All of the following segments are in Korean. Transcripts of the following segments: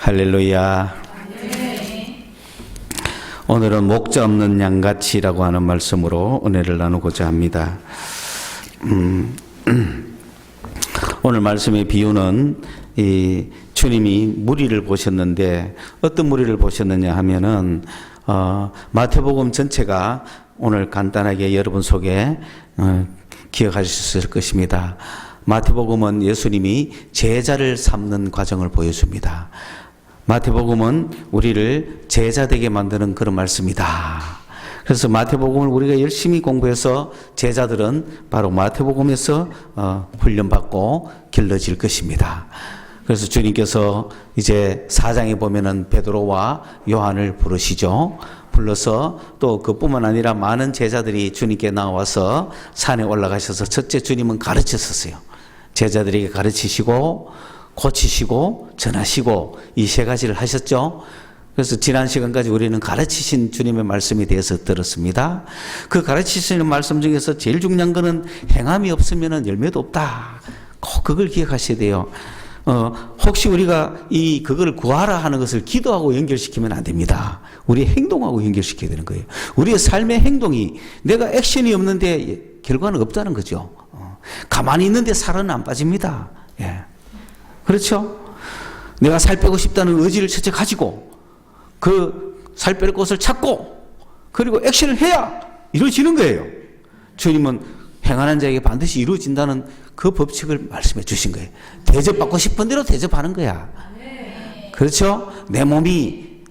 할렐루야. 오늘은 목자 없는 양같이라고 하는 말씀으로 은혜를 나누고자 합니다. 오늘 말씀의 비유는 주님이 무리를 보셨는데 어떤 무리를 보셨느냐 하면은 마태복음 전체가 오늘 간단하게 여러분 속에 기억하실 수 있을 것입니다. 마태복음은 예수님이 제자를 삼는 과정을 보여줍니다. 마태복음은 우리를 제자되게 만드는 그런 말씀이다. 그래서 마태복음을 우리가 열심히 공부해서 제자들은 바로 마태복음에서 훈련받고 길러질 것입니다. 그래서 주님께서 이제 4장에 보면은 베드로와 요한을 부르시죠. 불러서 또 그뿐만 아니라 많은 제자들이 주님께 나와서 산에 올라가셔서 첫째 주님은 가르치셨어요. 제자들에게 가르치시고 고치시고 전하시고 이 세 가지를 하셨죠. 그래서 지난 시간까지 우리는 가르치신 주님의 말씀에 대해서 들었습니다. 그 가르치시는 말씀 중에서 제일 중요한 거는 행함이 없으면 열매도 없다. 꼭 그걸 기억하셔야 돼요. 혹시 우리가 그걸 구하라 하는 것을 기도하고 연결시키면 안 됩니다. 우리의 행동하고 연결시켜야 되는 거예요. 우리의 삶의 행동이 내가 액션이 없는데 결과는 없다는 거죠. 가만히 있는데 살은 안 빠집니다. 예. 그렇죠? 내가 살 빼고 싶다는 의지를 첫째 가지고 그 살 뺄 곳을 찾고 그리고 액션을 해야 이루어지는 거예요. 주님은 행하는 자에게 반드시 이루어진다는 그 법칙을 말씀해 주신 거예요. 대접받고 싶은 대로 대접하는 거야. 그렇죠? 내 몸이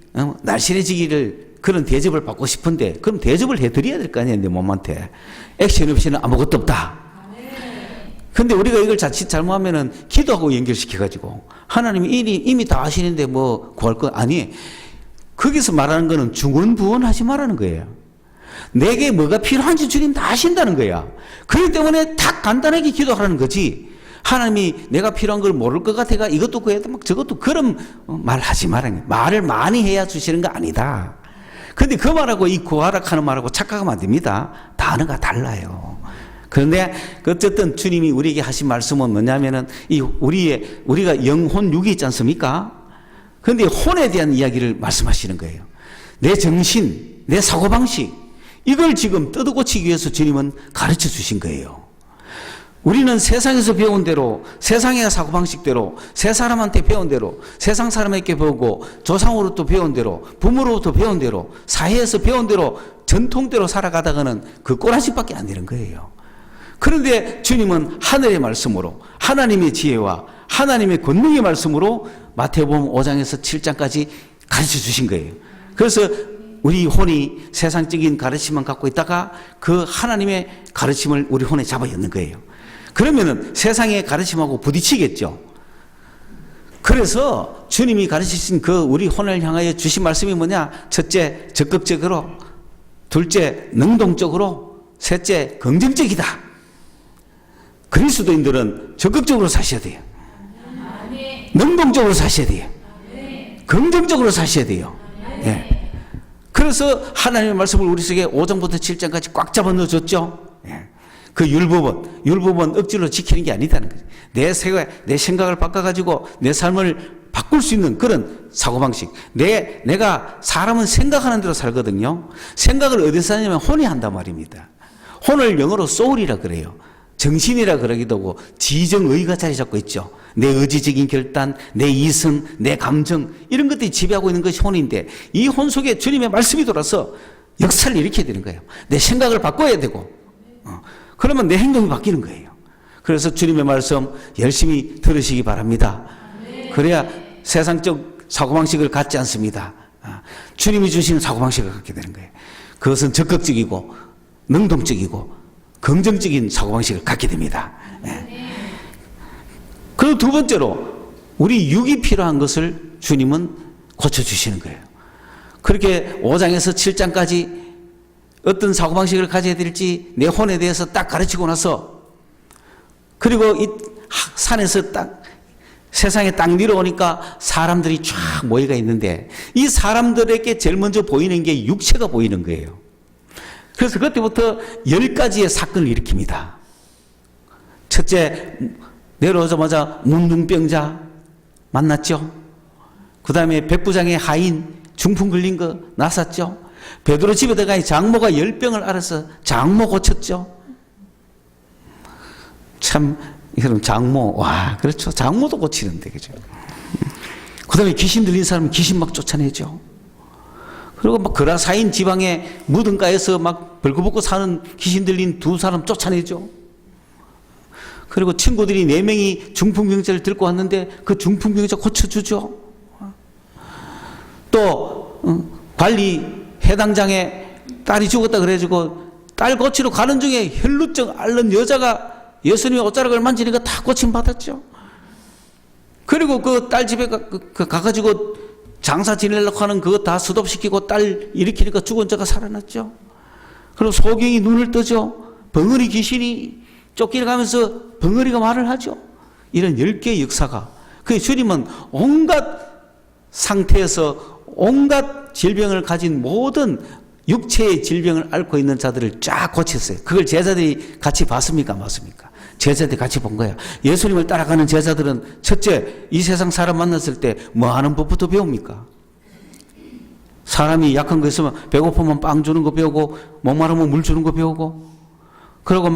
날씬해지기를 그런 대접을 받고 싶은데 그럼 대접을 해드려야 될 거 아니에요. 내 몸한테. 액션 없이는 아무것도 없다. 근데 우리가 이걸 자칫 잘못하면은 기도하고 연결시켜가지고 하나님이 이미 다 아시는데 뭐 구할 거 아니. 거기서 말하는 거는 중언부언하지 말라는 거예요. 내게 뭐가 필요한지 주님 다 아신다는 거야. 그렇기 때문에 딱 간단하게 기도하라는 거지. 하나님이 내가 필요한 걸 모를 것 같아가 이것도 구해야 돼 막 저것도 그런 말 하지 말라는 거예요. 말을 많이 해야 주시는 거 아니다. 근데 그 말하고 이 구하라 하는 말하고 착각하면 안 됩니다. 단어가 달라요. 그런데 어쨌든 주님이 우리에게 하신 말씀은 뭐냐면은 우리가 영혼 육이 있지 않습니까? 그런데 혼에 대한 이야기를 말씀하시는 거예요. 내 정신, 내 사고방식 이걸 지금 뜯어고치기 위해서 주님은 가르쳐 주신 거예요. 우리는 세상에서 배운 대로 세상의 사고방식대로 세 사람한테 배운 대로 세상 사람에게 배우고 조상으로부터 배운 대로 부모로부터 배운 대로 사회에서 배운 대로 전통대로 살아가다가는 그 꼬라지밖에 안 되는 거예요. 그런데 주님은 하늘의 말씀으로 하나님의 지혜와 하나님의 권능의 말씀으로 마태복음 5장에서 7장까지 가르쳐 주신 거예요. 그래서 우리 혼이 세상적인 가르침만 갖고 있다가 그 하나님의 가르침을 우리 혼에 잡아 엮는 거예요. 그러면은 세상의 가르침하고 부딪히겠죠. 그래서 주님이 가르치신 그 우리 혼을 향하여 주신 말씀이 뭐냐? 첫째, 적극적으로. 둘째, 능동적으로. 셋째, 긍정적이다. 그리스도인들은 적극적으로 사셔야 돼요. 능동적으로 사셔야 돼요. 긍정적으로 사셔야 돼요. 예. 그래서 하나님의 말씀을 우리 속에 5장부터 7장까지 꽉 잡아 넣어줬죠. 예. 그 율법은 억지로 지키는 게 아니다는 거죠. 내 생각을 바꿔가지고 내 삶을 바꿀 수 있는 그런 사고방식. 내가 사람은 생각하는 대로 살거든요. 생각을 어디서 하냐면 혼이 한단 말입니다. 혼을 영어로 soul이라 그래요. 정신이라 그러기도 하고 지정의가 자리 잡고 있죠. 내 의지적인 결단, 내 이성, 내 감정 이런 것들이 지배하고 있는 것이 혼인데 이 혼 속에 주님의 말씀이 돌아서 역사를 일으켜야 되는 거예요. 내 생각을 바꿔야 되고 그러면 내 행동이 바뀌는 거예요. 그래서 주님의 말씀 열심히 들으시기 바랍니다. 그래야 세상적 사고방식을 갖지 않습니다. 주님이 주시는 사고방식을 갖게 되는 거예요. 그것은 적극적이고 능동적이고 긍정적인 사고방식을 갖게 됩니다. 그리고 두 번째로 우리 육이 필요한 것을 주님은 고쳐주시는 거예요. 그렇게 5장에서 7장까지 어떤 사고방식을 가져야 될지 내 혼에 대해서 딱 가르치고 나서 그리고 이 산에서 딱 세상에 딱 내려오니까 사람들이 쫙 모여가 있는데 이 사람들에게 제일 먼저 보이는 게 육체가 보이는 거예요. 그래서 그때부터 10가지의 사건을 일으킵니다. 첫째, 내려오자마자 문둥병자 만났죠. 그 다음에 백부장의 하인 중풍 걸린 거 났었죠. 베드로 집에 들어가니 장모가 열병을 앓아서 장모 고쳤죠. 참, 여러분, 장모, 와, 그렇죠. 장모도 고치는데, 그죠. 그 다음에 귀신 들린 사람은 귀신 막 쫓아내죠. 그리고 막 그라사인 지방의 무덤가에서 막 벌거벗고 사는 귀신 들린 두 사람 쫓아내죠. 그리고 친구들이 4명이 중풍병자를 들고 왔는데 그 중풍병자 고쳐주죠. 또 관리 해당장에 딸이 죽었다 그래가지고 딸 고치러 가는 중에 혈루증 앓는 여자가 예수님의 옷자락을 만지니까 다 고침받았죠. 그리고 그 딸 집에 가가지고 장사 지내려고 하는 그거 다 스톱시키고 딸 일으키니까 죽은 자가 살아났죠. 그리고 소경이 눈을 뜨죠. 벙어리 귀신이 쫓겨가면서 벙어리가 말을 하죠. 이런 10개의 역사가. 그 주님은 온갖 상태에서 온갖 질병을 가진 모든 육체의 질병을 앓고 있는 자들을 쫙 고쳤어요. 그걸 제자들이 같이 봤습니까? 맞습니까? 제자들이 같이 본 거야. 예수님을 따라가는 제자들은 첫째, 이 세상 사람 만났을 때 뭐 하는 법부터 배웁니까? 사람이 약한 거 있으면 배고프면 빵 주는 거 배우고, 목마르면 물 주는 거 배우고, 그리고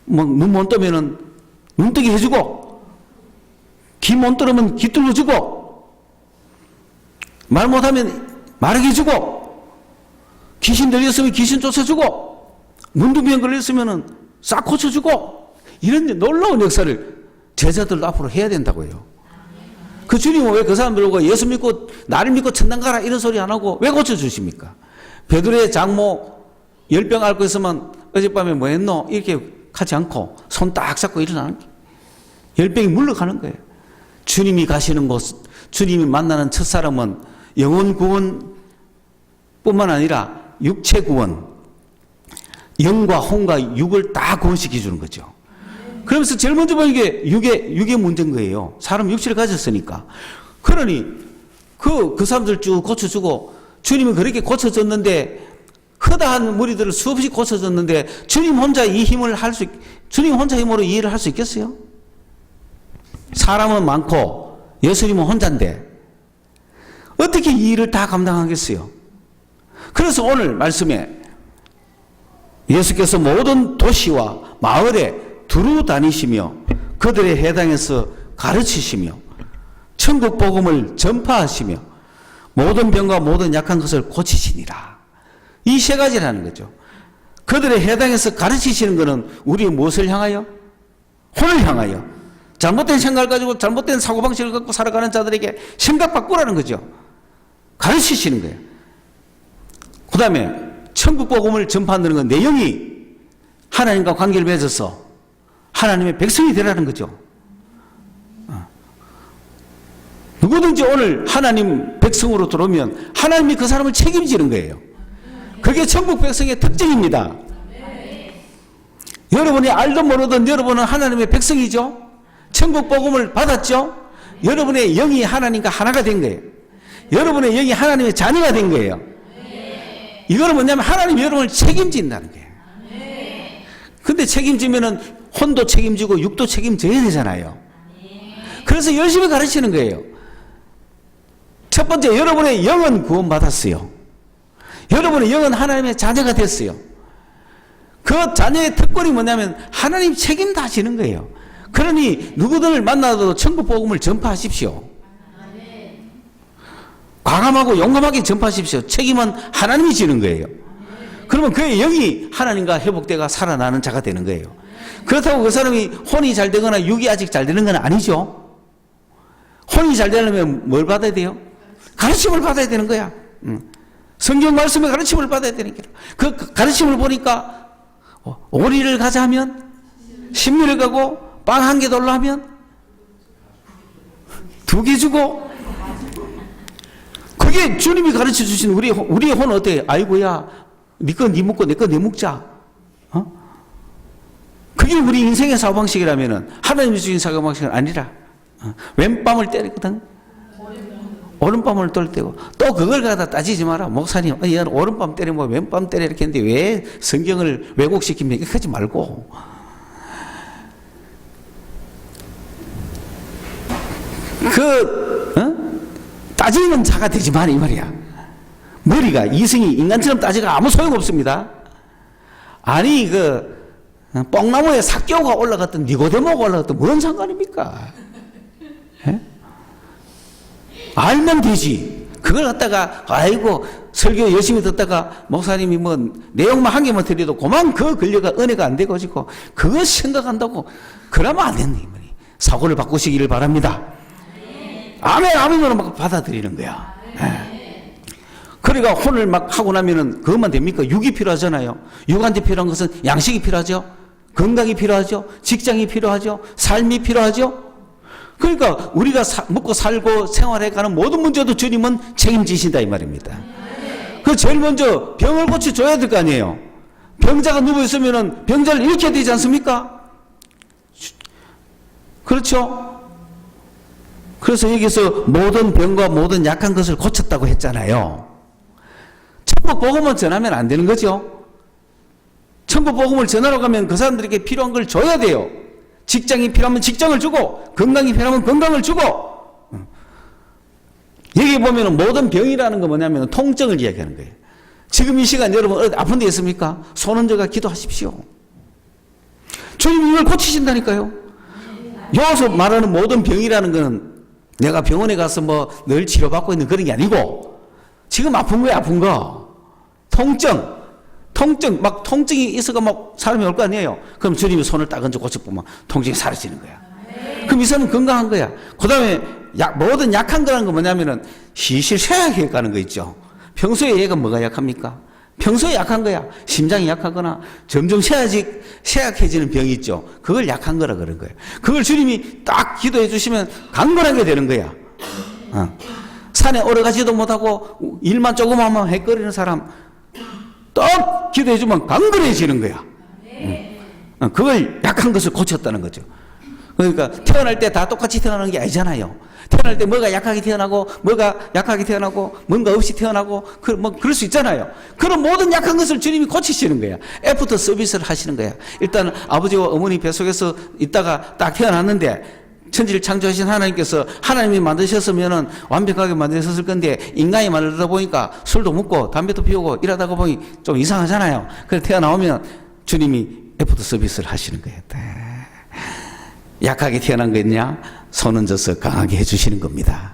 눈 못 뜨면은 눈 뜨게 해주고, 귀 못 들으면 귀 뚫어주고, 말 못하면 말하게 해주고, 귀신 들렸으면 귀신 쫓아주고, 문둥병 걸렸으면은 싹 고쳐주고, 이런 놀라운 역사를 제자들 앞으로 해야 된다고요. 그 주님은 왜 그 사람들과 예수 믿고 나를 믿고 천당 가라 이런 소리 안 하고 왜 고쳐주십니까? 베드로의 장모 열병 앓고 있으면 어젯밤에 뭐 했노? 이렇게 하지 않고 손 딱 잡고 일어나는 거예요. 열병이 물러가는 거예요. 주님이 가시는 곳, 주님이 만나는 첫사람은 영혼 구원 뿐만 아니라 육체 구원, 영과 혼과 육을 다 구원시켜 주는 거죠. 그러면서 제일 먼저 보는 게 육의 문제인 거예요. 사람 육체를 가졌으니까. 그러니 그 사람들 쭉 고쳐주고, 주님은 그렇게 고쳐줬는데, 허다한 무리들을 수없이 고쳐줬는데 주님 혼자 이 힘을 주님 혼자 힘으로 이 일을 할 수 있겠어요? 사람은 많고 예수님은 혼자인데 어떻게 이 일을 다 감당하겠어요? 그래서 오늘 말씀에 예수께서 모든 도시와 마을에 두루 다니시며 그들의 해당에서 가르치시며 천국 복음을 전파하시며 모든 병과 모든 약한 것을 고치시니라. 이 세 가지라는 거죠. 그들의 해당에서 가르치시는 것은 우리 무엇을 향하여? 혼을 향하여. 잘못된 생각을 가지고 잘못된 사고방식을 갖고 살아가는 자들에게 생각 바꾸라는 거죠. 가르치시는 거예요. 그 다음에 천국 복음을 전파한다는 건 내 영이 하나님과 관계를 맺어서 하나님의 백성이 되라는 거죠. 누구든지 오늘 하나님 백성으로 들어오면 하나님이 그 사람을 책임지는 거예요. 그게 천국 백성의 특징입니다. 여러분이 알든 모르든 여러분은 하나님의 백성이죠. 천국 복음을 받았죠. 여러분의 영이 하나님과 하나가 된 거예요. 여러분의 영이 하나님의 자녀가 된 거예요. 이거는 뭐냐면 하나님이 여러분을 책임진다는 거예요. 근데 책임지면은 혼도 책임지고 육도 책임져야 되잖아요. 그래서 열심히 가르치는 거예요. 첫 번째, 여러분의 영은 구원받았어요. 여러분의 영은 하나님의 자녀가 됐어요. 그 자녀의 특권이 뭐냐면 하나님 책임 다 지는 거예요. 그러니 누구든을 만나도 천국 복음을 전파하십시오. 과감하고 용감하게 전파하십시오. 책임은 하나님이 지는 거예요. 그러면 그의 영이 하나님과 회복되가 살아나는 자가 되는 거예요. 그렇다고 그 사람이 혼이 잘 되거나 육이 아직 잘 되는 건 아니죠. 혼이 잘 되려면 뭘 받아야 돼요? 가르침을 받아야 되는 거야. 성경 말씀의 가르침을 받아야 되는 거야. 그 가르침을 보니까 오리를 가자 하면 10리를 가고 빵 한 개 돌라 하면 2개 주고, 그게 주님이 가르쳐 주신 우리의 혼 어때요? 아이고야, 네 거 네 먹고 내 거 내 먹자. 그게 우리 인생의 사고방식이라면은 하나님이 주신 사고방식은 아니라 왼밤을 때리거든. 오른밤을 돌 때고, 또 그걸 갖다 따지지 마라. 목사님, 얘는 오른밤 때리면 왼밤 때려 이렇게 했는데 왜 성경을 왜곡시키면 이렇게 하지 말고. 따지는 자가 되지만 이 말이야. 머리가 이승이 인간처럼 따지가 아무 소용없습니다. 아니 뽕나무에 삭개오가 올라갔던 니고데모가 올라갔던 뭔 상관입니까? 에? 알면 되지. 그걸 갖다가 아이고 설교 열심히 듣다가 목사님이 뭐 내용만 한 개만 드려도 그만 그 근려가 은혜가 안 돼가지고 그거 생각한다고 그러면 안 된다. 사고를 바꾸시기를 바랍니다. 아멘 아멘으로 막 받아들이는 거야. 그러니까 혼을 막 하고 나면은 그것만 됩니까? 육이 필요하잖아요. 육한테 필요한 것은 양식이 필요하죠. 건강이 필요하죠. 직장이 필요하죠. 삶이 필요하죠. 그러니까 우리가 먹고 살고 생활해가는 모든 문제도 주님은 책임지신다 이 말입니다. 그 제일 먼저 병을 고쳐줘야 될 거 아니에요. 병자가 누워있으면 병자를 일으켜야 되지 않습니까? 그렇죠? 그래서 여기서 모든 병과 모든 약한 것을 고쳤다고 했잖아요. 천국 복음을 전하면 안 되는 거죠. 천국 복음을 전하러 가면 그 사람들에게 필요한 걸 줘야 돼요. 직장이 필요하면 직장을 주고 건강이 필요하면 건강을 주고. 여기 보면 모든 병이라는 건 뭐냐면 통증을 이야기하는 거예요. 지금 이 시간 여러분 어디 아픈 데 있습니까? 손 얹어가 기도하십시오. 주님이 이걸 고치신다니까요. 여기서 말하는 모든 병이라는 거는 내가 병원에 가서 뭐 늘 치료받고 있는 그런 게 아니고 지금 아픈 거야 아픈 거. 통증 막 통증이 있어가 막 사람이 올 거 아니에요. 그럼 주님이 손을 딱 얹어 고쳐보면 통증이 사라지는 거야. 그럼 이 사람은 건강한 거야. 그 다음에 모든 약한 거라는 건 뭐냐면은 시실 쇠약해 가는 거 있죠. 평소에 얘가 뭐가 약합니까? 평소에 약한 거야. 심장이 약하거나 점점 쇠약해지는 병이 있죠. 그걸 약한 거라 그런 거예요. 그걸 주님이 딱 기도해 주시면 강건하게 되는 거야. 산에 오르가지도 못하고 일만 조금 하면 헷거리는 사람 딱 기도해 주면 강건해지는 거야. 그걸 약한 것을 고쳤다는 거죠. 그러니까 태어날 때 다 똑같이 태어나는 게 아니잖아요. 태어날 때 뭐가 약하게 태어나고 뭐가 약하게 태어나고 뭔가 없이 태어나고 그럴 수 있잖아요. 그런 모든 약한 것을 주님이 고치시는 거야. 애프터 서비스를 하시는 거야. 일단 아버지와 어머니 뱃속에서 있다가 딱 태어났는데 천지를 창조하신 하나님께서 하나님이 만드셨으면 완벽하게 만드셨을 건데 인간이 만들다 보니까 술도 먹고 담배도 피우고 이러다가 보니 좀 이상하잖아요. 그래서 태어나오면 주님이 애프터 서비스를 하시는 거예요. 약하게 태어난 거 있냐? 손 얹어서 강하게 해주시는 겁니다.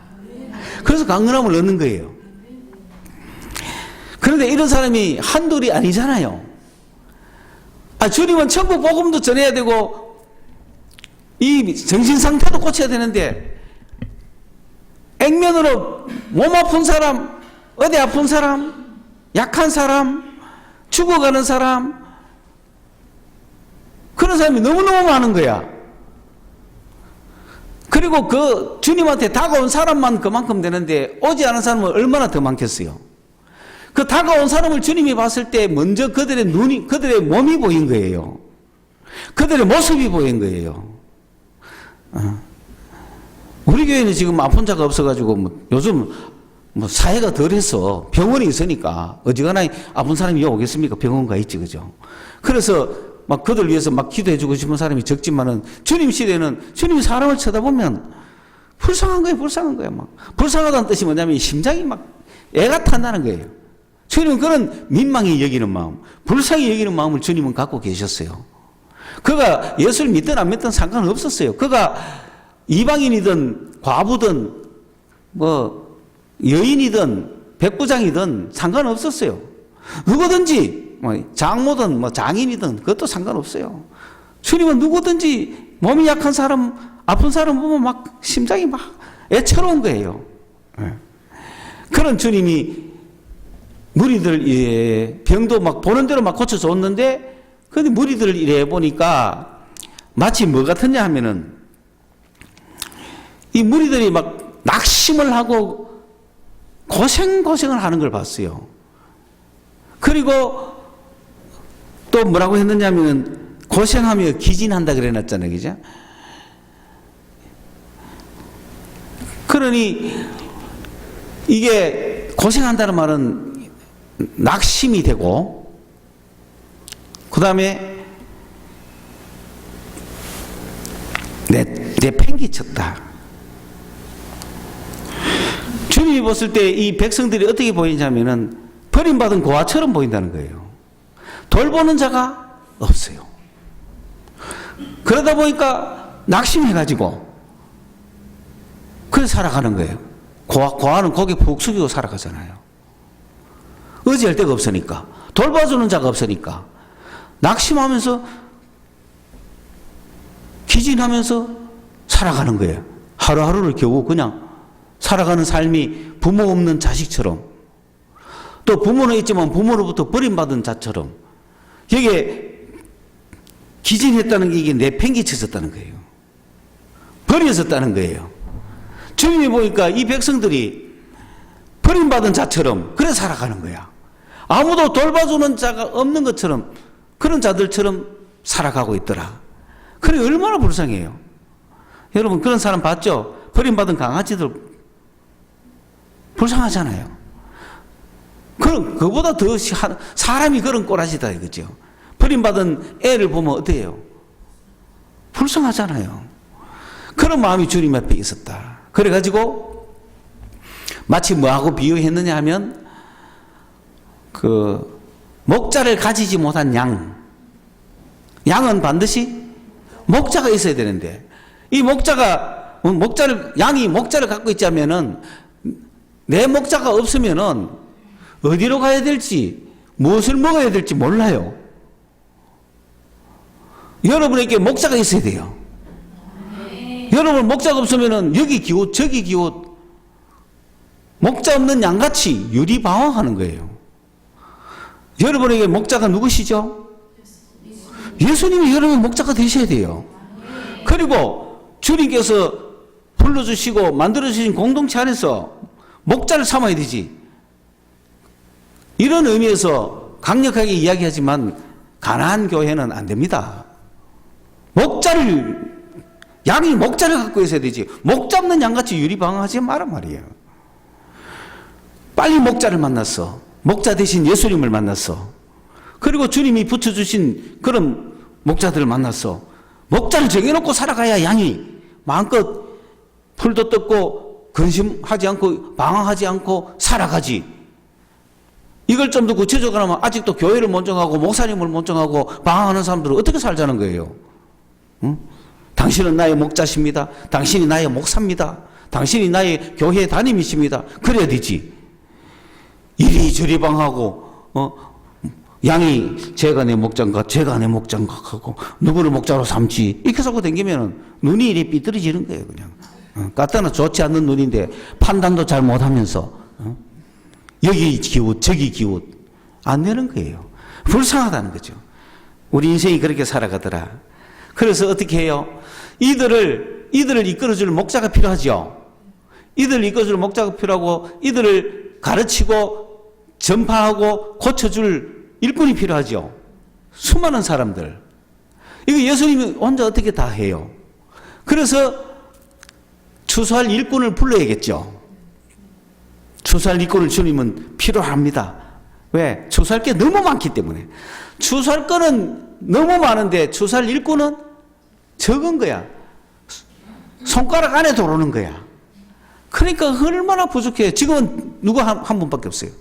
그래서 강건함을 얻는 거예요. 그런데 이런 사람이 한둘이 아니잖아요. 주님은 천국 복음도 전해야 되고 이 정신 상태도 고쳐야 되는데 액면으로 몸 아픈 사람, 어디 아픈 사람, 약한 사람, 죽어가는 사람 그런 사람이 너무너무 많은 거야. 그리고 그 주님한테 다가온 사람만 그만큼 되는데 오지 않은 사람은 얼마나 더 많겠어요. 그 다가온 사람을 주님이 봤을 때 먼저 그들의 눈이, 그들의 몸이 보인 거예요. 그들의 모습이 보인 거예요. 우리 교회는 지금 아픈 자가 없어가지고 요즘 사회가 덜해서 병원이 있으니까 어지간하면 아픈 사람이 오겠습니까? 병원 가 있지, 그죠? 그래서 막 그들 위해서 막 기도해주고 싶은 사람이 적지만은 주님 시대는 주님이 사람을 쳐다보면 불쌍한 거예요, 불쌍한 거예요. 막 불쌍하다는 뜻이 뭐냐면 심장이 막 애가 탄다는 거예요. 주님은 그런 민망히 여기는 마음, 불쌍히 여기는 마음을 주님은 갖고 계셨어요. 그가 예수를 믿든 안 믿든 상관은 없었어요. 그가 이방인이든 과부든 뭐 여인이든 백부장이든 상관없었어요. 누구든지 장모든 뭐 장인이든 그것도 상관없어요. 주님은 누구든지 몸이 약한 사람, 아픈 사람 보면 막 심장이 막 애처로운 거예요. 그런 주님이 무리들 병도 막 보는 대로 막 고쳐줬는데 근데 무리들을 이래 보니까 마치 뭐 같았냐 하면은 이 무리들이 막 낙심을 하고 고생을 하는 걸 봤어요. 그리고 또 뭐라고 했느냐 하면 고생하며 기진한다 그래놨잖아요. 그죠? 그러니 이게 고생한다는 말은 낙심이 되고 그 다음에 내 팽개쳤다. 주님 주님이 봤을 때 이 백성들이 어떻게 보이냐면은 버림받은 고아처럼 보인다는 거예요. 돌보는 자가 없어요. 그러다 보니까 낙심해가지고 그래서 살아가는 거예요. 고아는 고개 푹 숙이고 살아가잖아요. 의지할 데가 없으니까, 돌봐주는 자가 없으니까 낙심하면서 기진하면서 살아가는 거예요. 하루하루를 겨우 그냥 살아가는 삶이 부모 없는 자식처럼, 또 부모는 있지만 부모로부터 버림받은 자처럼, 여기에 기진했다는 게 이게 내팽개쳐졌다는 거예요. 버려졌다는 거예요. 주님이 보니까 이 백성들이 버림받은 자처럼 그래 살아가는 거야. 아무도 돌봐주는 자가 없는 것처럼, 그런 자들처럼 살아가고 있더라. 그래 얼마나 불쌍해요. 여러분 그런 사람 봤죠? 버림받은 강아지들 불쌍하잖아요. 그보다 더 사람이 그런 꼬라지다 이거죠. 버림받은 애를 보면 어때요? 불쌍하잖아요. 그런 마음이 주님 앞에 있었다. 그래가지고 마치 뭐하고 비유했느냐 하면 그 목자를 가지지 못한 양은 반드시 목자가 있어야 되는데, 이 양이 목자를 갖고 있자면은 내 목자가 없으면은 어디로 가야 될지, 무엇을 먹어야 될지 몰라요. 여러분에게 목자가 있어야 돼요. 여러분 목자가 없으면은 여기 기웃 저기 기웃, 목자 없는 양같이 유리방황하는 거예요. 여러분에게 목자가 누구시죠? 예수님이 여러분 목자가 되셔야 돼요. 그리고 주님께서 불러주시고 만들어주신 공동체 안에서 목자를 삼아야 되지. 이런 의미에서 강력하게 이야기하지만 가나안 교회는 안 됩니다. 양이 목자를 갖고 있어야 되지. 목 잡는 양같이 유리방황하지 마란 말이에요. 빨리 목자를 만났어. 목자 대신 예수님을 만났어. 그리고 주님이 붙여주신 그런 목자들을 만났어. 목자를 정해놓고 살아가야 양이 마음껏 풀도 뜯고 근심하지 않고 방황하지 않고 살아가지. 이걸 좀 더 구체적으로 하면 아직도 교회를 먼저 목사님을 먼저 방황하는 사람들은 어떻게 살자는 거예요? 응? 당신은 나의 목자십니다. 당신이 나의 목사입니다. 당신이 나의 교회 담임이십니다. 그래야 되지. 이리저리 방하고 양이 제가 내 목장가 제가 내 목장가 하고 누구를 목자로 삼지 이렇게 하고 다니면 눈이 이리 삐뚤어지는 거예요. 그냥 갖다나 좋지 않는 눈인데 판단도 잘 못하면서 여기 기웃 저기 기웃 안 되는 거예요. 불쌍하다는 거죠. 우리 인생이 그렇게 살아가더라. 그래서 어떻게 해요? 이들을 이끌어줄 목자가 필요하죠. 이들을 이끌어줄 목자가 필요하고 이들을 가르치고 전파하고 고쳐줄 일꾼이 필요하죠. 수많은 사람들. 이거 예수님이 혼자 어떻게 다 해요? 그래서 추수할 일꾼을 불러야겠죠. 추수할 일꾼을 주님은 필요합니다. 왜? 추수할 게 너무 많기 때문에. 추수할 거는 너무 많은데 추수할 일꾼은 적은 거야. 손가락 안에 들어오는 거야. 그러니까 얼마나 부족해요. 지금은 누구 한 분밖에 없어요.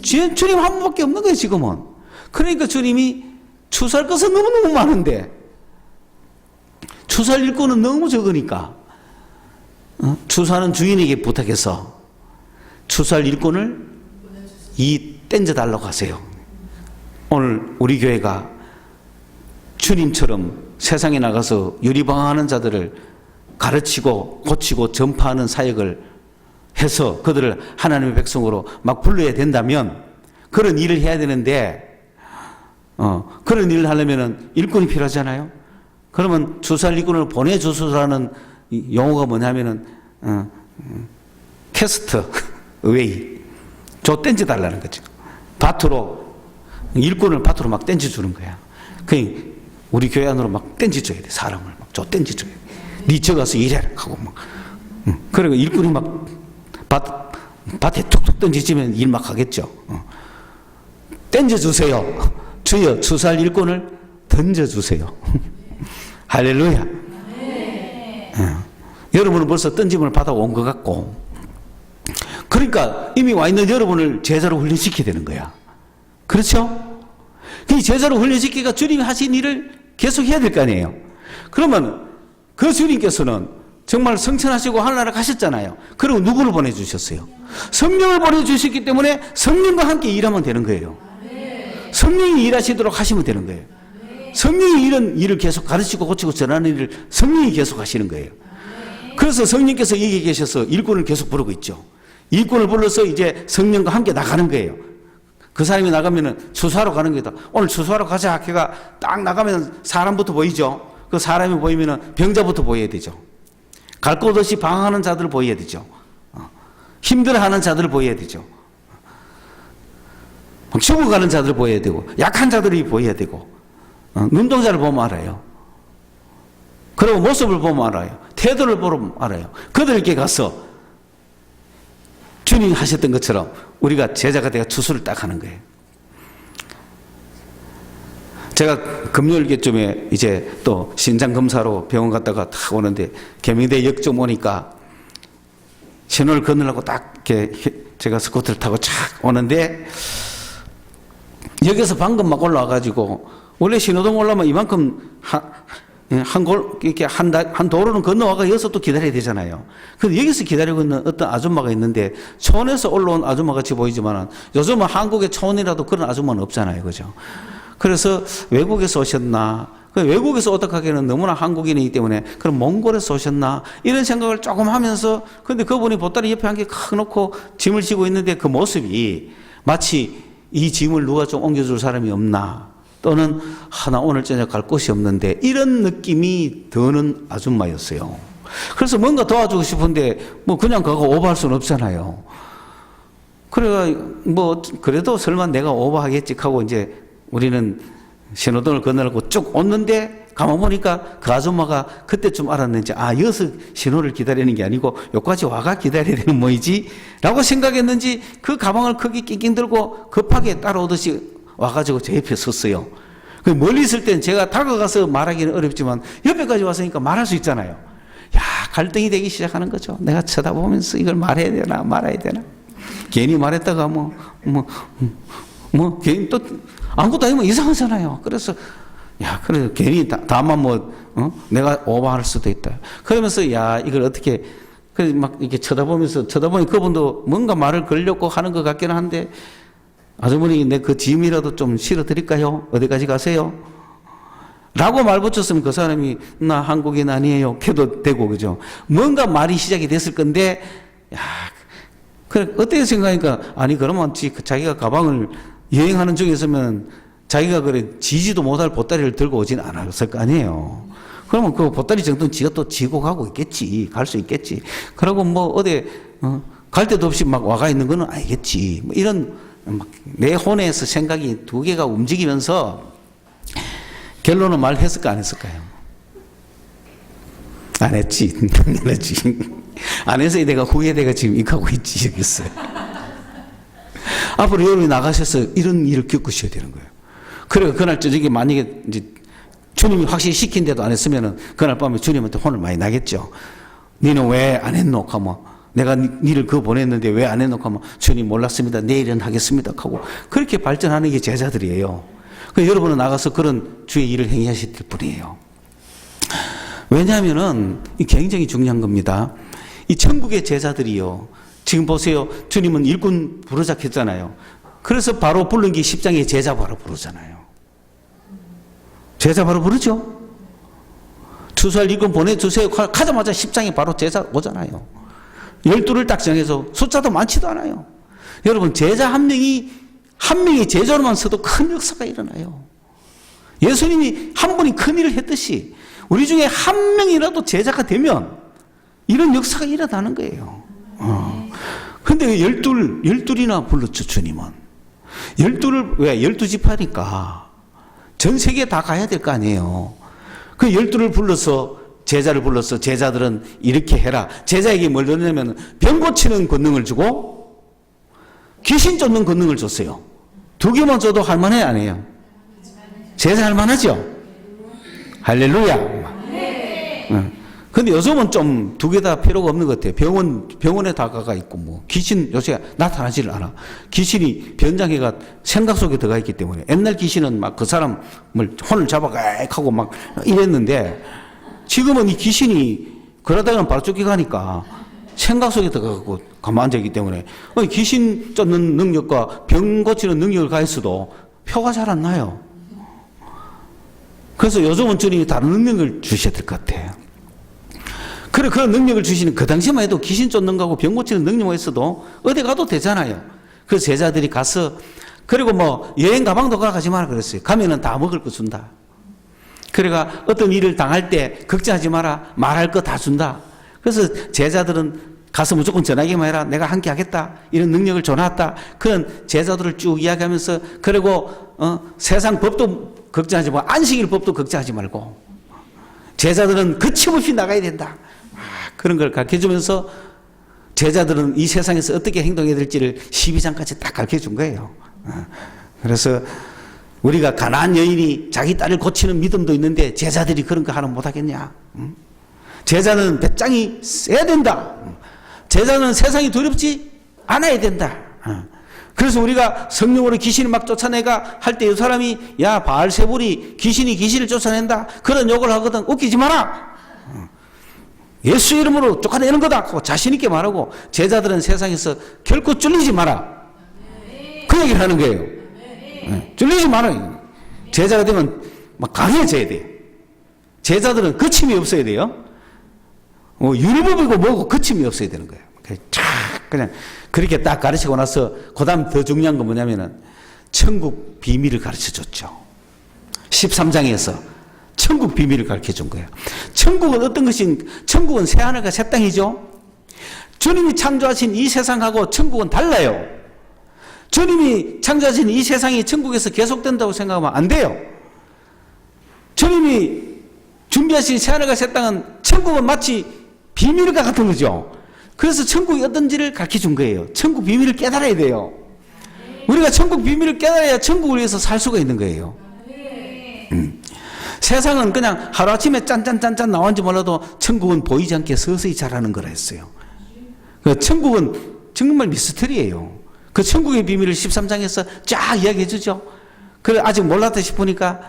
주님 한 분밖에 없는 거예요, 지금은. 그러니까 주님이 추수할 것은 너무너무 많은데 추수할 일꾼은 너무 적으니까 추수하는 주인에게 부탁해서 추수할 일꾼을 땡겨달라고 하세요. 오늘 우리 교회가 주님처럼 세상에 나가서 유리방황하는 자들을 가르치고 고치고 전파하는 사역을 해서 그들을 하나님의 백성으로 막 불러야 된다면 그런 일을 해야 되는데 그런 일을 하려면 일꾼이 필요하잖아요. 그러면 주수할 일꾼을 보내주소라는 용어가 뭐냐면은 캐스트 웨이 땡겨달라는 거죠. 밭으로 일꾼을 밭으로 막 땡겨주는 거야. 그 우리 교회 안으로 막 땡겨줘야 돼. 사람을 막 땡겨줘야 돼. 니 저 가서 일해라 하고 막. 그리고 일꾼이 막 밭에 툭툭 던지면 일 막 하겠죠. 땡겨주세요. 주여 추수할 일꾼을 던져주세요. 할렐루야. 여러분은 벌써 던짐을 받아온 것 같고 그러니까 이미 와 있는 여러분을 제자로 훈련시켜야 되는 거야. 그렇죠? 이 제자로 훈련시키니까 주님이 하신 일을 계속 해야 될 거 아니에요. 그러면 그 주님께서는 정말 성천하시고 하늘나라 가셨잖아요. 그리고 누구를 보내주셨어요? 성령을 보내주셨기 때문에 성령과 함께 일하면 되는 거예요. 성령이 일하시도록 하시면 되는 거예요. 성령이 이런 일을 계속 가르치고 고치고 전하는 일을 성령이 계속 하시는 거예요. 그래서 성령께서 여기 계셔서 일꾼을 계속 부르고 있죠. 일꾼을 불러서 이제 성령과 함께 나가는 거예요. 그 사람이 나가면은 추수하러 가는 거다. 오늘 추수하러 가자. 걔가 딱 나가면 사람부터 보이죠. 그 사람이 보이면은 병자부터 보여야 되죠. 갈 곳 없이 방황하는 자들을 보여야 되죠. 힘들어하는 자들을 보여야 되죠. 죽어가는 자들을 보여야 되고, 약한 자들이 보여야 되고, 눈동자를 보면 알아요. 그리고 모습을 보면 알아요. 태도를 보면 알아요. 그들에게 가서 주님이 하셨던 것처럼 우리가 제자가 되어 추수를 딱 하는 거예요. 제가 금요일쯤에 이제 또 신장검사로 병원 갔다가 탁 오는데 계명대 역점 오니까 신호를 건너려고 딱 이렇게 제가 스쿠터를 타고 착 오는데 여기서 방금 막 올라와가지고 원래 신호등 올라오면 이만큼 한 도로는 건너와가 여기서 또 기다려야 되잖아요. 근데 여기서 기다리고 있는 어떤 아줌마가 있는데 촌에서 올라온 아줌마 같이 보이지만 요즘은 한국에 촌이라도 그런 아줌마는 없잖아요. 그죠? 그래서 외국에서 오셨나? 외국에서 오덕하기에는 너무나 한국인이기 때문에 그럼 몽골에서 오셨나? 이런 생각을 조금 하면서 근데 그분이 보따리 옆에 한 개 크 놓고 짐을 지고 있는데 그 모습이 마치 이 짐을 누가 좀 옮겨줄 사람이 없나? 또는 나 오늘 저녁 갈 곳이 없는데 이런 느낌이 드는 아줌마였어요. 그래서 뭔가 도와주고 싶은데 뭐 그냥 가고 오버할 수는 없잖아요. 그래가 뭐 그래도 설마 내가 오버하겠지 하고 이제 우리는 신호등을 건너려고 쭉 오는데 가만 보니까 그 아줌마가 그때쯤 알았는지 여기서 신호를 기다리는 게 아니고 여기까지 와가 기다려야 되는 모이지 라고 생각했는지 그 가방을 크게 낑낑 들고 급하게 따라오듯이 와가지고 제 옆에 섰어요. 멀리 있을 땐 제가 다가가서 말하기는 어렵지만 옆에까지 왔으니까 말할 수 있잖아요. 갈등이 되기 시작하는 거죠. 내가 쳐다보면서 이걸 말해야 되나 말아야 되나. 괜히 말했다가 괜히 또 아무것도 아니면 이상하잖아요. 그래서 그래 괜히 다만 내가 오버할 수도 있다. 그러면서 이걸 어떻게 막 이렇게 쳐다보니 그분도 뭔가 말을 걸려고 하는 것 같기는 한데 아주머니 내 그 짐이라도 좀 실어 드릴까요? 어디까지 가세요? 라고 말 붙였으면 그 사람이 나 한국인 아니에요. 해도 되고 그죠? 뭔가 말이 시작이 됐을 건데 그래 어떻게 생각하니까 그러면 자기가 가방을 여행하는 중에 있으면 자기가 지지도 못할 보따리를 들고 오진 않았을 거 아니에요. 그러면 그 보따리 정도는 지가 또 지고 가고 있겠지. 갈 수 있겠지. 그러고 어디 갈 데도 없이 막 와가 있는 거는 알겠지. 이런 내 혼에서 생각이 두 개가 움직이면서 결론은 말했을까 안 했을까요? 안 했지. 당연하지. 안 해서 내가 후회대가 지금 익하고 있지. 여기있어요. 앞으로 여러분이 나가셔서 이런 일을 겪으셔야 되는 거예요. 그래 그날 저녁에 만약에 이제 주님이 확실히 시킨데도 안 했으면은 그날 밤에 주님한테 혼을 많이 나겠죠. 니는 왜 안 했노? 하면 내가 니를 보냈는데 왜 안 했노? 하면 주님 몰랐습니다. 내일은 하겠습니다. 하고 그렇게 발전하는 게 제자들이에요. 여러분은 나가서 그런 주의 일을 행하실 뿐이에요. 왜냐하면은 굉장히 중요한 겁니다. 이 천국의 제자들이요. 지금 보세요. 주님은 일꾼 부르자 했잖아요. 그래서 바로 부른 게 10장에 제자 바로 부르잖아요. 제자 바로 부르죠. 추수할 일꾼 보내주세요. 가자마자 10장에 바로 제자 오잖아요. 12를 딱 정해서 숫자도 많지도 않아요. 여러분 제자 한 명이 제자로만 서도 큰 역사가 일어나요. 예수님이 한 분이 큰 일을 했듯이 우리 중에 한 명이라도 제자가 되면 이런 역사가 일어나는 거예요. 그런데 12이나 불렀죠, 주님은. 12를, 왜? 12지파니까. 전 세계에 다 가야 될 거 아니에요. 그 12를 불러서, 제자를 불러서 제자들은 이렇게 해라. 제자에게 뭘 넣냐면 병 고치는 권능을 주고 귀신 쫓는 권능을 줬어요. 두 개만 줘도 할만해, 안 해요? 제자 할만하죠? 할렐루야. 근데 요즘은 좀 두 개 다 필요가 없는 것 같아요. 병원에 다가가 있고, 뭐, 귀신 요새 나타나지를 않아. 귀신이 변장해가 생각 속에 들어가 있기 때문에. 옛날 귀신은 막 그 사람을 혼을 잡아가 하고 막 이랬는데, 지금은 이 귀신이 그러다가는 바로 쫓겨가니까 생각 속에 들어가고 가만 앉아있기 때문에 귀신 쫓는 능력과 병 고치는 능력을 가했어도 표가 잘 안 나요. 그래서 요즘은 주님이 다른 능력을 주셔야 될 것 같아요. 그래, 그런 능력을 주시는 그 당시만 해도 귀신 쫓는 거하고 병 고치는 능력만 있어도 어디 가도 되잖아요. 그래서 제자들이 가서, 그리고 뭐 여행 가방도 가지 마라 그랬어요. 가면은 다 먹을 거 준다. 그러니까 어떤 일을 당할 때 걱정하지 마라. 말할 거 다 준다. 그래서 제자들은 가서 무조건 전하기만 해라. 내가 함께 하겠다. 이런 능력을 줘놨다. 그런 제자들을 쭉 이야기하면서, 그리고 세상 법도 걱정하지 말고 안식일 법도 걱정하지 말고 제자들은 거침없이 나가야 된다. 그런 걸 가르쳐주면서 제자들은 이 세상에서 어떻게 행동해야 될지를 12장까지 딱 가르쳐준 거예요. 그래서 우리가 가나안 여인이 자기 딸을 고치는 믿음도 있는데 제자들이 그런 거 하나 못하겠냐? 제자는 배짱이 세야 된다. 제자는 세상이 두렵지 않아야 된다. 그래서 우리가 성령으로 귀신을 막 쫓아내가 할 때 이 사람이 야 바알세불이 귀신을 쫓아낸다 그런 욕을 하거든. 웃기지 마라. 예수 이름으로 쫓아내는 거다 하고 자신 있게 말하고, 제자들은 세상에서 결코 쫄리지 마라. 그 얘기를 하는 거예요. 쫄리지 마라. 제자가 되면 막 강해져야 돼요. 제자들은 거침이 없어야 돼요. 율법이고 뭐고 거침이 없어야 되는 거예요. 그냥 그렇게 딱 가르치고 나서 그 다음 더 중요한 건 뭐냐면은 천국 비밀을 가르쳐 줬죠. 13장에서 천국 비밀을 가르쳐 준 거예요. 천국은 어떤 천국은 새하늘과 새 땅이죠. 주님이 창조하신 이 세상하고 천국은 달라요. 주님이 창조하신 이 세상이 천국에서 계속된다고 생각하면 안 돼요. 주님이 준비하신 새하늘과 새 땅은, 천국은 마치 비밀과 같은 거죠. 그래서 천국이 어떤지를 가르쳐 준 거예요. 천국 비밀을 깨달아야 돼요. 우리가 천국 비밀을 깨달아야 천국을 위해서 살 수가 있는 거예요. 세상은 그냥 하루아침에 짠짠짠짠 나온지 몰라도 천국은 보이지 않게 서서히 자라는 거라 했어요. 천국은 정말 미스터리예요. 그 천국의 비밀을 13장에서 쫙 이야기해 주죠. 그래, 아직 몰랐다 싶으니까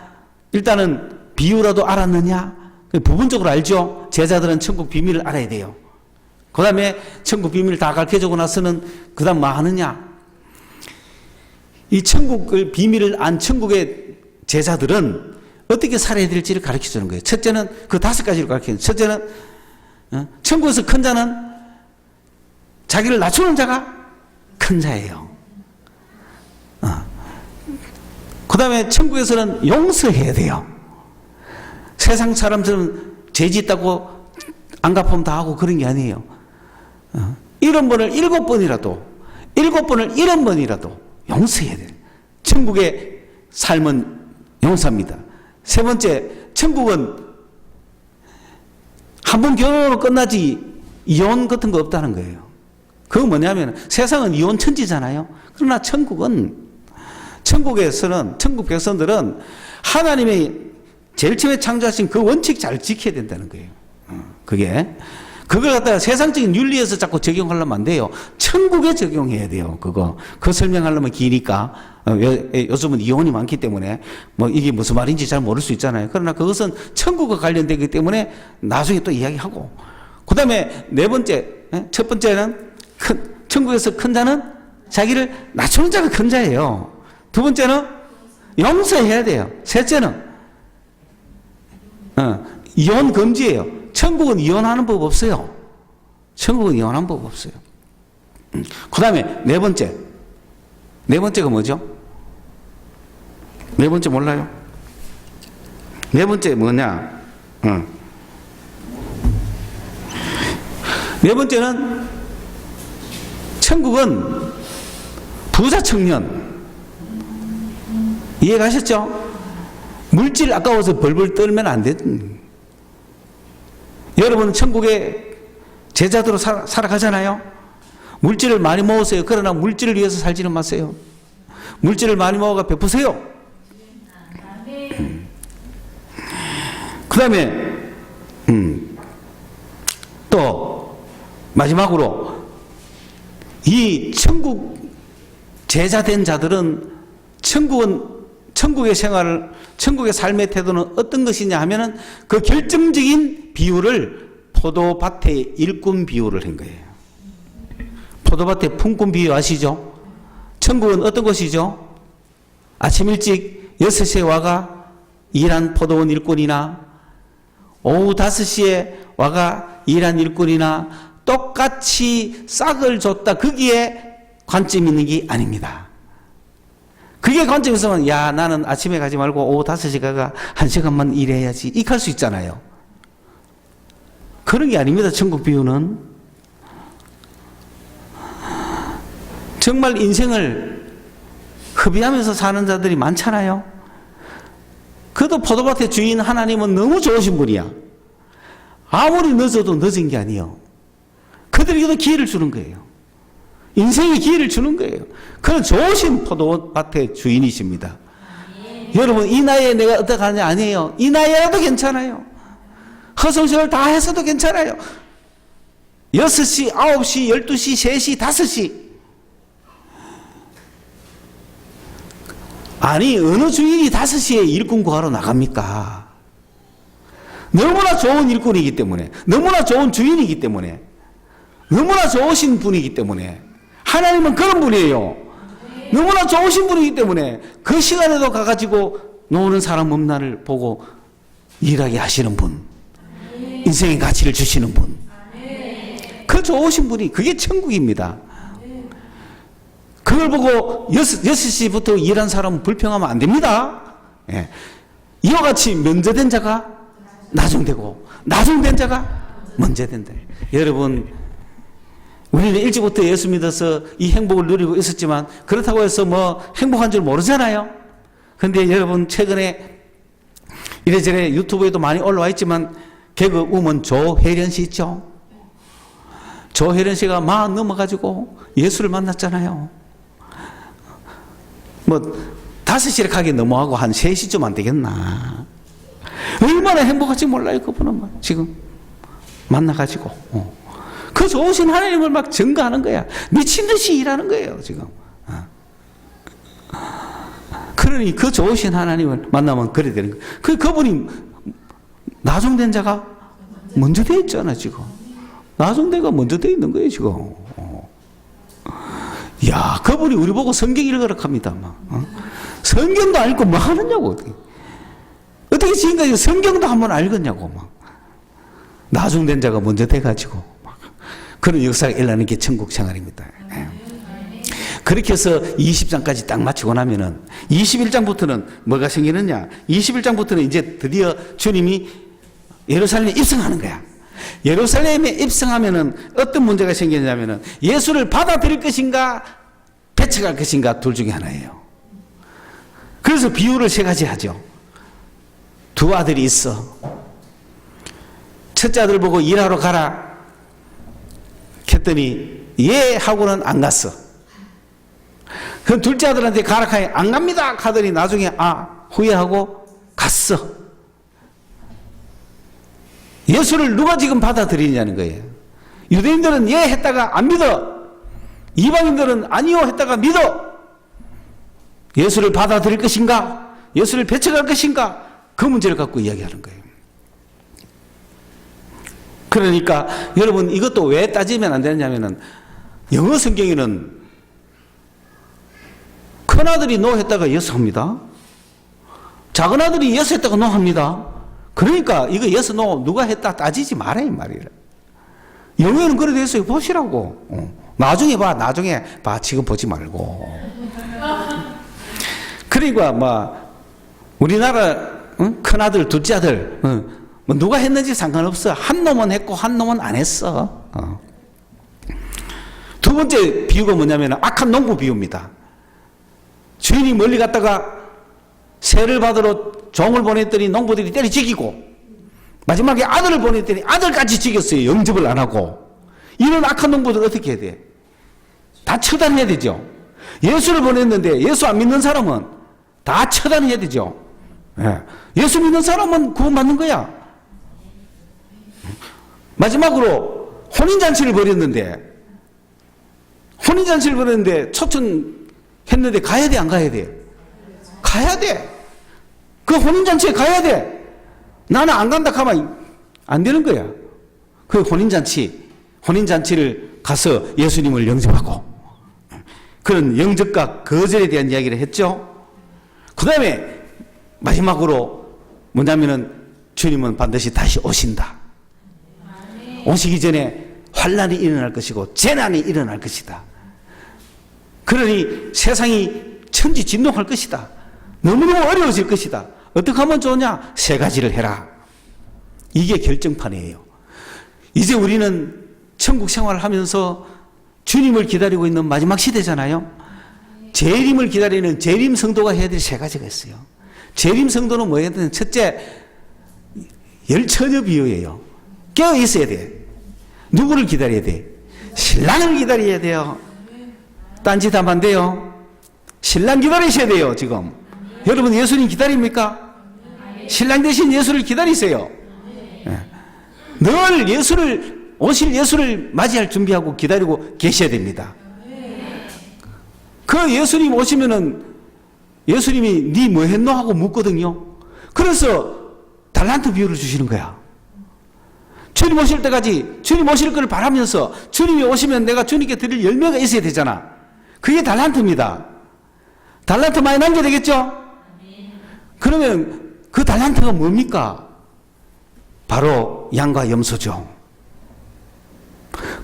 일단은 비유라도 알았느냐? 부분적으로 알죠. 제자들은 천국 비밀을 알아야 돼요. 그 다음에 천국 비밀을 다 가르쳐주고 나서는 그 다음 뭐 하느냐? 이 천국을 비밀을 안 천국의 제자들은 어떻게 살아야 될지를 가르쳐주는 거예요. 첫째는 그 5가지를 가르쳐주는 거예요. 첫째는 천국에서 큰 자는 자기를 낮추는 자가 큰 자예요. 그 다음에 천국에서는 용서해야 돼요. 세상 사람들은 죄 짓다고 안 갚으면 다 하고 그런 게 아니에요. 이런 번을 7번이라도 70번이라도 용서해야 돼요. 천국의 삶은 용서합니다. 세 번째, 천국은 한 번 결혼으로 끝나지 이혼 같은 거 없다는 거예요. 그건 뭐냐면 세상은 이혼 천지잖아요. 그러나 천국에서는 천국 백성들은 하나님의 제일 처음에 창조하신 그 원칙 잘 지켜야 된다는 거예요. 그걸 갖다가 세상적인 윤리에서 자꾸 적용하려면 안 돼요. 천국에 적용해야 돼요. 그거 설명하려면 기니까. 요즘은 이혼이 많기 때문에 뭐 이게 무슨 말인지 잘 모를 수 있잖아요. 그러나 그것은 천국과 관련되기 때문에 나중에 또 이야기하고. 그 다음에 네 번째, 첫 번째는 천국에서 큰 자는 자기를 낮추는 자가 큰 자예요. 두 번째는 용서해야 돼요. 셋째는 이혼 금지예요. 천국은 이혼하는 법 없어요. 천국은 이혼하는 법 없어요. 그 다음에 네 번째가 뭐죠? 네 번째 몰라요? 네 번째 뭐냐? 네 번째는 천국은 부자 청년. 이해가셨죠? 물질 아까워서 벌벌 떨면 안 돼. 여러분 천국에 제자도로 살아가잖아요. 물질을 많이 모으세요. 그러나 물질을 위해서 살지는 마세요. 물질을 많이 모아가 베푸세요. 그 다음에 마지막으로 이 천국 제자된 자들은 천국의 생활을, 천국의 삶의 태도는 어떤 것이냐 하면은 그 결정적인 비유를 포도밭의 일꾼 비유를 한 거예요. 포도밭의 품꾼 비유 아시죠? 천국은 어떤 곳이죠? 아침 일찍 6시에 와가 일한 포도원 일꾼이나 오후 5시에 와가 일한 일꾼이나 똑같이 싹을 줬다. 거기에 관점 있는 게 아닙니다. 그게 관점이 있으면 야 나는 아침에 가지 말고 오후 5시 가가 1시간만 일해야지 이렇게 할 수 있잖아요. 그런 게 아닙니다. 천국 비유는. 정말 인생을 허비하면서 사는 자들이 많잖아요. 그래도 포도밭의 주인 하나님은 너무 좋으신 분이야. 아무리 늦어도 늦은 게 아니에요. 그들에게도 기회를 주는 거예요. 인생의 기회를 주는 거예요. 그런 좋으신 포도밭의 주인이십니다. 여러분 이 나이에 내가 어떻게 하느냐 아니에요. 이 나이에라도 괜찮아요. 허송세월 다 해서도 괜찮아요. 6시, 9시, 12시, 3시, 5시. 아니 어느 주인이 5시에 일꾼 구하러 나갑니까? 너무나 좋은 일꾼이기 때문에, 너무나 좋은 주인이기 때문에, 너무나 좋으신 분이기 때문에, 하나님은 그런 분이에요. 너무나 좋으신 분이기 때문에 그 시간에도 가가지고 노는 사람 없나를 보고 일하게 하시는 분, 인생의 가치를 주시는 분, 그 좋으신 분이 그게 천국입니다. 그걸 보고 6시부터 일한 사람은 불평하면 안 됩니다. 예. 이와 같이 먼저 된 자가 나중되고 나중된 자가 먼저 된다. 여러분 우리는 일찍부터 예수 믿어서 이 행복을 누리고 있었지만 그렇다고 해서 뭐 행복한 줄 모르잖아요. 그런데 여러분 최근에 이래저래 유튜브에도 많이 올라와 있지만 개그우먼 조혜련 씨 있죠. 조혜련 씨가 40 넘어가지고 예수를 만났잖아요. 뭐 5시에 가기 너무하고 한 3시쯤 안 되겠나. 얼마나 행복할지 몰라요. 그분은 지금 만나가지고 그 좋으신 하나님을 막 증거하는 거야. 미친 듯이 일하는 거예요 지금. 그러니 그 좋으신 하나님을 만나면 그래 되는 거예요. 그분이 나중된 자가 먼저 돼 있잖아 지금. 나중대가 먼저 돼 있는 거예요 지금. 야, 그분이 우리 보고 성경 읽으라 합니다. 성경도 안 읽고 뭐 하느냐고. 어떻게 지금까지 성경도 한번 알겠냐고. 나중된 자가 먼저 돼가지고. 그런 역사가 일어나는 게 천국 생활입니다. 그렇게 해서 20장까지 딱 마치고 나면은 21장부터는 뭐가 생기느냐. 21장부터는 이제 드디어 주님이 예루살렘에 입성하는 거야. 예루살렘에 입성하면은 어떤 문제가 생기냐면은 예수를 받아들일 것인가 배척할 것인가 둘 중에 하나예요. 그래서 비유를 3가지 하죠. 2 아들이 있어. 첫째 아들 보고 일하러 가라 했더니 예 하고는 안 갔어. 그럼 둘째 아들한테 가라 하니 안 갑니다 하더니 나중에 후회하고 갔어. 예수를 누가 지금 받아들이냐는 거예요. 유대인들은 예 했다가 안 믿어. 이방인들은 아니요 했다가 믿어. 예수를 받아들일 것인가? 예수를 배척할 것인가? 그 문제를 갖고 이야기하는 거예요. 그러니까 여러분 이것도 왜 따지면 안 되느냐면은 영어 성경에는 큰아들이 노 했다가 예수 합니다. 작은아들이 예수 했다가 노 합니다. 그러니까 이거 예스 노 누가 했다 따지지 말아야 이 말이에요. 영어는 그래 돼 있어요. 보시라고. 나중에 봐 지금 보지 말고. 그러니까 우리나라 큰아들 둘째 아들 뭐 누가 했는지 상관없어. 한 놈은 했고 한 놈은 안 했어. 2번째 비유가 뭐냐면 악한 농부 비유입니다. 주인이 멀리 갔다가 세를 받으러 종을 보냈더니 농부들이 때려 죽이고 마지막에 아들을 보냈더니 아들까지 죽였어요. 영접을 안 하고. 이런 악한 농부들 어떻게 해야 돼? 다 처단해야 되죠. 예수를 보냈는데 예수 안 믿는 사람은 다 처단해야 되죠. 예수 믿는 사람은 구원받는 거야. 마지막으로 혼인잔치를 벌였는데 초청했는데 가야 돼, 안 가야 돼? 가야 돼. 그 혼인잔치에 가야 돼. 나는 안 간다 하면 안 되는 거야. 그 혼인잔치를 가서 예수님을 영접하고 그런 영접과 거절에 대한 이야기를 했죠. 그 다음에 마지막으로 뭐냐면은 주님은 반드시 다시 오신다. 오시기 전에 환난이 일어날 것이고 재난이 일어날 것이다. 그러니 세상이 천지진동할 것이다. 너무너무 어려워질 것이다. 어떻게 하면 좋으냐? 세 가지를 해라. 이게 결정판이에요. 이제 우리는 천국 생활을 하면서 주님을 기다리고 있는 마지막 시대잖아요. 재림을 기다리는 재림 성도가 해야 될 세 가지가 있어요. 재림 성도는 뭐예요? 첫째, 열처녀 비유예요. 깨어 있어야 돼. 누구를 기다려야 돼? 신랑을 기다려야 돼요. 딴짓 하면 안 돼요. 신랑 기다리셔야 돼요, 지금. 여러분, 예수님 기다립니까? 신랑 대신 예수를 기다리세요. 늘 오실 예수를 맞이할 준비하고 기다리고 계셔야 됩니다. 그 예수님 오시면은 예수님이 네 뭐 했노? 하고 묻거든요. 그래서 달란트 비유를 주시는 거야. 주님 오실 때까지 주님 오실 걸 바라면서 주님이 오시면 내가 주님께 드릴 열매가 있어야 되잖아. 그게 달란트입니다. 달란트 많이 남겨야 되겠죠? 그러면 그 달란트가 뭡니까? 바로 양과 염소죠.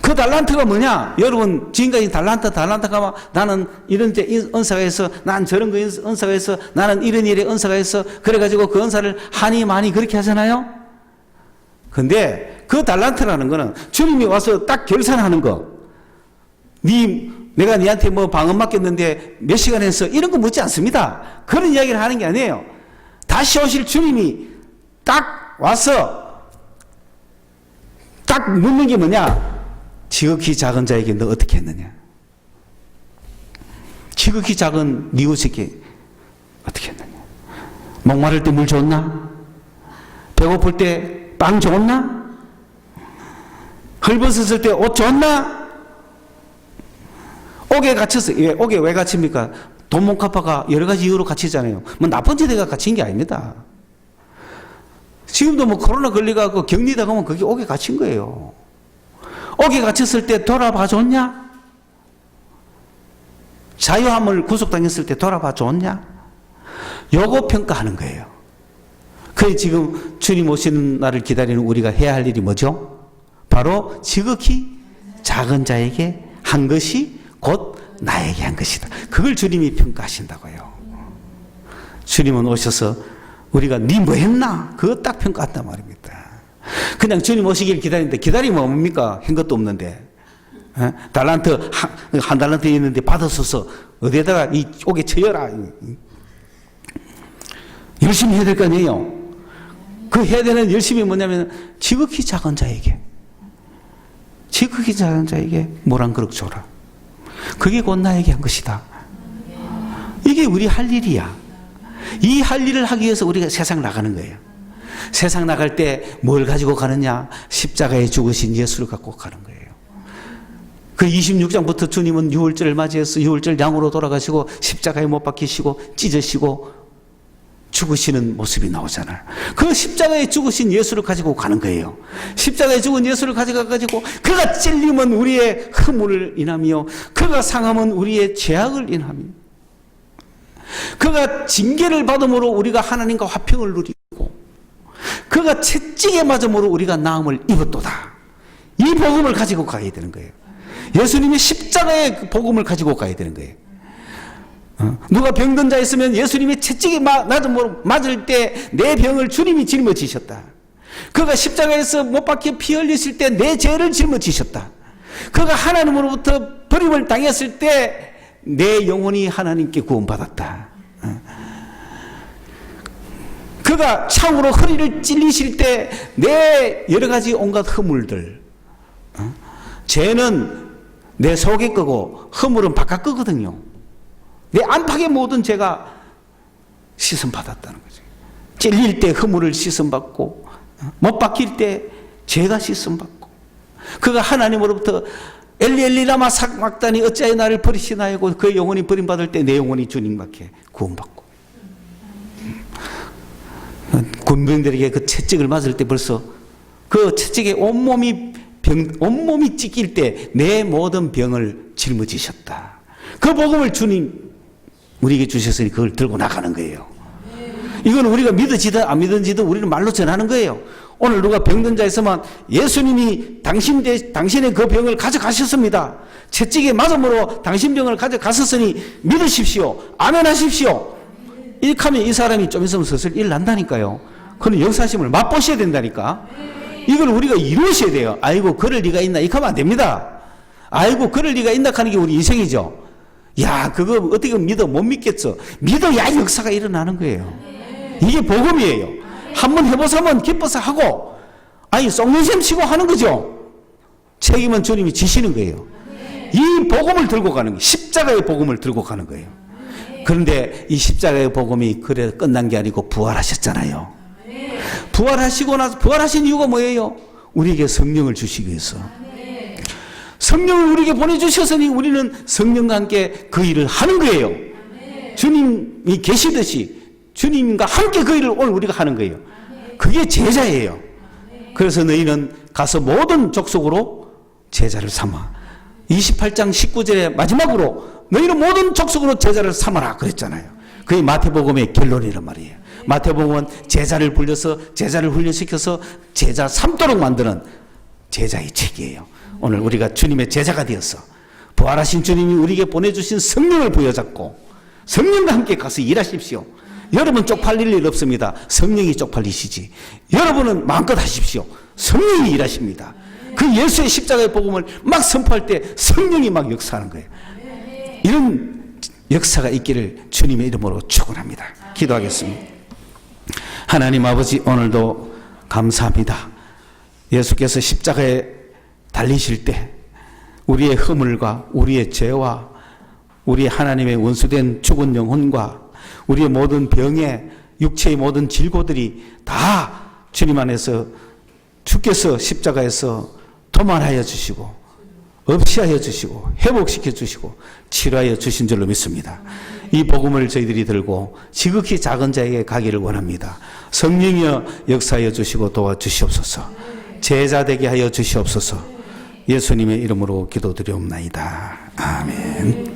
그 달란트가 뭐냐? 여러분, 지금까지 달란트가 나는 이런 데 은사가 있어, 난 저런 거 은사가 있어, 나는 이런 일에 은사가 있어, 그래가지고 그 은사를 하니 많이 그렇게 하잖아요? 근데 그 달란트라는 거는 주님이 와서 딱 결산하는 거. 내가 니한테 뭐 방언 맡겼는데 몇 시간 했어? 이런 거 묻지 않습니다. 그런 이야기를 하는 게 아니에요. 다시 오실 주님이 딱 와서 딱 묻는 게 뭐냐? 지극히 작은 자에게 너 어떻게 했느냐? 지극히 작은 네 옷에게 어떻게 했느냐? 목마를 때 물 줬나? 배고플 때 빵 줬나? 헐벗었을 때 옷 줬나? 옥에 갇혔어. 옥에 왜 갇힙니까? 돈 못 갚아가 여러 가지 이유로 갇히잖아요. 뭐 나쁜 짓에가 갇힌 게 아닙니다. 지금도 뭐 코로나 걸려가고 격리당하면 그게 옥에 갇힌 거예요. 옥에 갇혔을 때 돌아봐 줬냐? 자유함을 구속당했을 때 돌아봐 줬냐? 요거 평가하는 거예요. 그래 지금 주님 오시는 날을 기다리는 우리가 해야 할 일이 뭐죠? 바로 지극히 작은 자에게 한 것이 곧 나에게 한 것이다. 그걸 주님이 평가하신다고요. 주님은 오셔서 우리가 네 뭐 했나? 그거 딱 평가한단 말입니다. 그냥 주님 오시길 기다리는데 기다리면 뭡니까? 한 것도 없는데. 달란트 한 달란트 있는데 받았어서 어디에다가 이 옥에 쳐여라. 열심히 해야 될 거 아니에요. 그 해야 되는 열심이 뭐냐면 지극히 작은 자에게 물 한 그릇 줘라. 그게 곧 나에게 한 것이다. 이게 우리 할 일이야. 이 할 일을 하기 위해서 우리가 세상 나가는 거예요. 세상 나갈 때 뭘 가지고 가느냐? 십자가에 죽으신 예수를 갖고 가는 거예요. 그 26장부터 주님은 유월절을 맞이해서 유월절 양으로 돌아가시고 십자가에 못 박히시고 찢으시고 죽으시는 모습이 나오잖아요. 그 십자가에 죽으신 예수를 가지고 가는 거예요. 십자가에 죽은 예수를 가져가가지고 그가 찔림은 우리의 허물을 인하며 그가 상함은 우리의 죄악을 인하며 그가 징계를 받음으로 우리가 하나님과 화평을 누리고 그가 채찍에 맞음으로 우리가 나음을 입었도다. 이 복음을 가지고 가야 되는 거예요. 예수님이 십자가의 복음을 가지고 가야 되는 거예요. 누가 병든 자 있으면 예수님이 채찍에 맞을 때 내 병을 주님이 짊어지셨다. 그가 십자가에서 못 박혀 피 흘리실 때 내 죄를 짊어지셨다. 그가 하나님으로부터 버림을 당했을 때 내 영혼이 하나님께 구원받았다. 그가 창으로 허리를 찔리실 때 내 여러 가지 온갖 허물들, 죄는 내 속에 거고 허물은 바깥 거거든요. 내 안팎의 모든 죄가 씻음받았다는 거죠. 찔릴 때 허물을 씻음받고 못 박힐 때 죄가 씻음받고 그가 하나님으로부터 엘리 엘리 라마 삭막다니 어찌하여 나를 버리시나요? 그 영혼이 버림받을 때 내 영혼이 주님밖에 구원받고, 군병들에게 그 채찍을 맞을 때 벌써 그 채찍에 온몸이 찢길 때 내 모든 병을 짊어지셨다. 그 복음을 주님 우리에게 주셨으니 그걸 들고 나가는 거예요. 이건 우리가 믿어지든 안 믿어지든 우리는 말로 전하는 거예요. 오늘 누가 병든 자 있으면 예수님이 당신의 그 병을 가져가셨습니다. 채찍에 맞음으로 당신 병을 가져가셨으니 믿으십시오. 아멘 하십시오. 이렇게 하면 이 사람이 좀 있으면 슬슬 일 난다니까요. 그는 역사심을 맛보셔야 된다니까. 이걸 우리가 이루셔야 돼요. 아이고 그럴 리가 있나 이렇게 하면 안 됩니다. 아이고 그럴 리가 있나 하는 게 우리 인생이죠. 야 그거 어떻게 믿어? 못 믿겠어. 믿어야 역사가 일어나는 거예요. 이게 복음이에요. 한번 해보자면 기뻐서 하고, 아니 썩는셈 치고 하는 거죠. 책임은 주님이 지시는 거예요. 이 복음을 들고 가는 거예요. 십자가의 복음을 들고 가는 거예요. 그런데 이 십자가의 복음이 그래 끝난 게 아니고 부활하셨잖아요. 부활하시고 나서 부활하신 이유가 뭐예요? 우리에게 성령을 주시기 위해서. 성령을 우리에게 보내주셨으니 우리는 성령과 함께 그 일을 하는 거예요. 주님이 계시듯이 주님과 함께 그 일을 오늘 우리가 하는 거예요. 그게 제자예요. 그래서 너희는 가서 모든 족속으로 제자를 삼아. 28장 19절에 마지막으로 너희는 모든 족속으로 제자를 삼아라 그랬잖아요. 그게 마태복음의 결론이란 말이에요. 마태복음은 제자를 불려서 제자를 훈련시켜서 제자 삼도록 만드는 제자의 책이에요. 오늘 우리가 주님의 제자가 되어서 부활하신 주님이 우리에게 보내주신 성령을 부여잡고 성령과 함께 가서 일하십시오. 여러분 쪽팔릴 일 없습니다. 성령이 쪽팔리시지. 여러분은 마음껏 하십시오. 성령이 일하십니다. 그 예수의 십자가의 복음을 막 선포할 때 성령이 막 역사하는 거예요. 이런 역사가 있기를 주님의 이름으로 축원합니다. 기도하겠습니다. 하나님 아버지 오늘도 감사합니다. 예수께서 십자가에 달리실 때 우리의 허물과 우리의 죄와 우리 하나님의 원수된 죽은 영혼과 우리의 모든 병에 육체의 모든 질고들이 다 주님 안에서 주께서 십자가에서 도말하여 주시고 없이 하여 주시고 회복시켜 주시고 치료하여 주신 줄로 믿습니다. 이 복음을 저희들이 들고 지극히 작은 자에게 가기를 원합니다. 성령이여 역사하여 주시고 도와주시옵소서. 제자 되게 하여 주시옵소서. 예수님의 이름으로 기도드리옵나이다. 아멘.